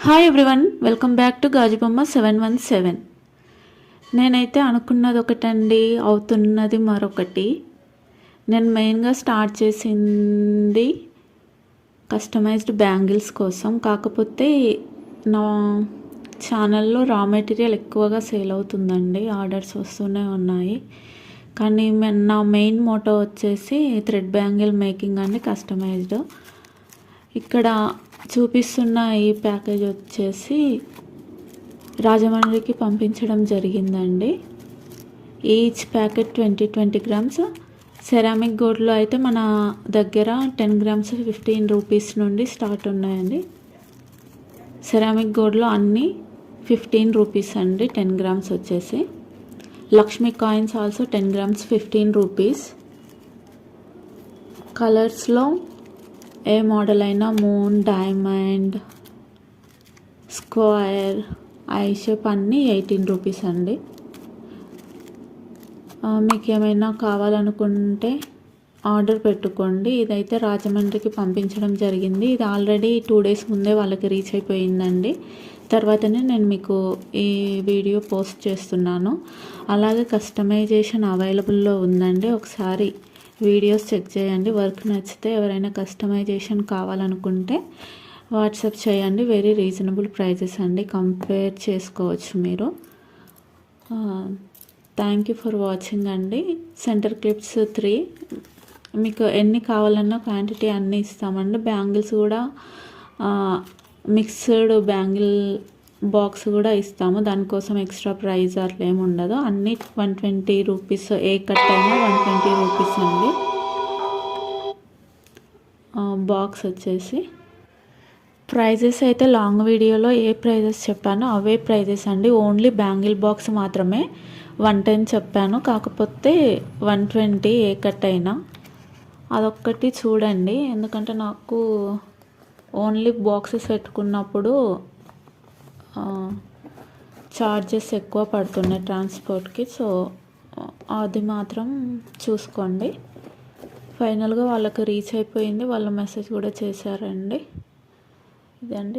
Hi everyone, welcome back to Gajubomma 717. నేనైతే అనుకున్నది ఒకటండి, అవుతున్నది మరొకటి. నేను మెయిన్గా స్టార్ట్ చేసింది కస్టమైజ్డ్ బ్యాంగిల్స్ కోసం. కాకపోతే నా ఛానల్లో రా మెటీరియల్ ఎక్కువగా సేల్ అవుతుందండి, ఆర్డర్స్ వస్తూనే ఉన్నాయి. కానీ నా మెయిన్ మోటో వచ్చేసి థ్రెడ్ బ్యాంగిల్ మేకింగ్ అండి, కస్టమైజ్డ్. ఇక్కడ చూపిస్తున్న ఈ ప్యాకేజ్ వచ్చేసి రాజమండ్రికి పంపించడం జరిగిందండి. Each packet 20 grams. సెరామిక్ గోల్డ్లో అయితే మన దగ్గర 10 గ్రామ్స్ 15 రూపీస్ నుండి స్టార్ట్ ఉన్నాయండి. సెరామిక్ గోల్డ్లో అన్నీ 15 రూపీస్ అండి, 10 గ్రామ్స్ వచ్చేసి. Lakshmi coins also 10 grams 15 rupees. కలర్స్లో ఏ మోడల్ అయినా moon, diamond, square, I shape అన్నీ 18 రూపీస్ అండి. మీకు ఏమైనా కావాలనుకుంటే ఆర్డర్ పెట్టుకోండి. ఇదైతే రాజమండ్రికి పంపించడం జరిగింది. ఇది ఆల్రెడీ 2 డేస్ ముందే వాళ్ళకి రీచ్ అయిపోయిందండి. తర్వాతనే నేను మీకు ఈ వీడియో పోస్ట్ చేస్తున్నాను. అలాగే కస్టమైజేషన్ అవైలబుల్లో ఉందండి, ఒకసారి వీడియోస్ చెక్ చేయండి. వర్క్ నచ్చితే ఎవరైనా కస్టమైజేషన్ కావాలనుకుంటే వాట్సాప్ చేయండి. వెరీ రీజనబుల్ ప్రైజెస్ అండి, కంపేర్ చేసుకోవచ్చు మీరు. థ్యాంక్ యూ ఫర్ వాచింగ్ అండి. సెంటర్ క్లిప్స్ 3 మీకు ఎన్ని కావాలన్నా క్వాంటిటీ అన్నీ ఇస్తామండి. బ్యాంగిల్స్ కూడా మిక్స్డ్ బ్యాంగిల్ బాక్స్ కూడా ఇస్తాము, దానికోసం ఎక్స్ట్రా ప్రైస్ అట్లా ఏమి ఉండదు. అన్నీ 120 రూపీస్, ఏ కట్ అయినా 120 రూపీస్ అండి. బాక్స్ వచ్చేసి ప్రైజెస్ అయితే లాంగ్ వీడియోలో ఏ ప్రైజెస్ చెప్పానో అవే ప్రైజెస్ అండి. ఓన్లీ బ్యాంగిల్ బాక్స్ మాత్రమే 110 చెప్పాను, కాకపోతే 120 ఏ కట్ అయినా. అదొక్కటి చూడండి, ఎందుకంటే నాకు ఓన్లీ బాక్సెస్ పెట్టుకున్నప్పుడు చార్జెస్ ఎక్కువ పడుతున్నాయి ట్రాన్స్పోర్ట్కి. సో అది మాత్రం చూసుకోండి. ఫైనల్గా వాళ్ళకి రీచ్ అయిపోయింది, వాళ్ళు మెసేజ్ కూడా చేశారండి. ఇదండి.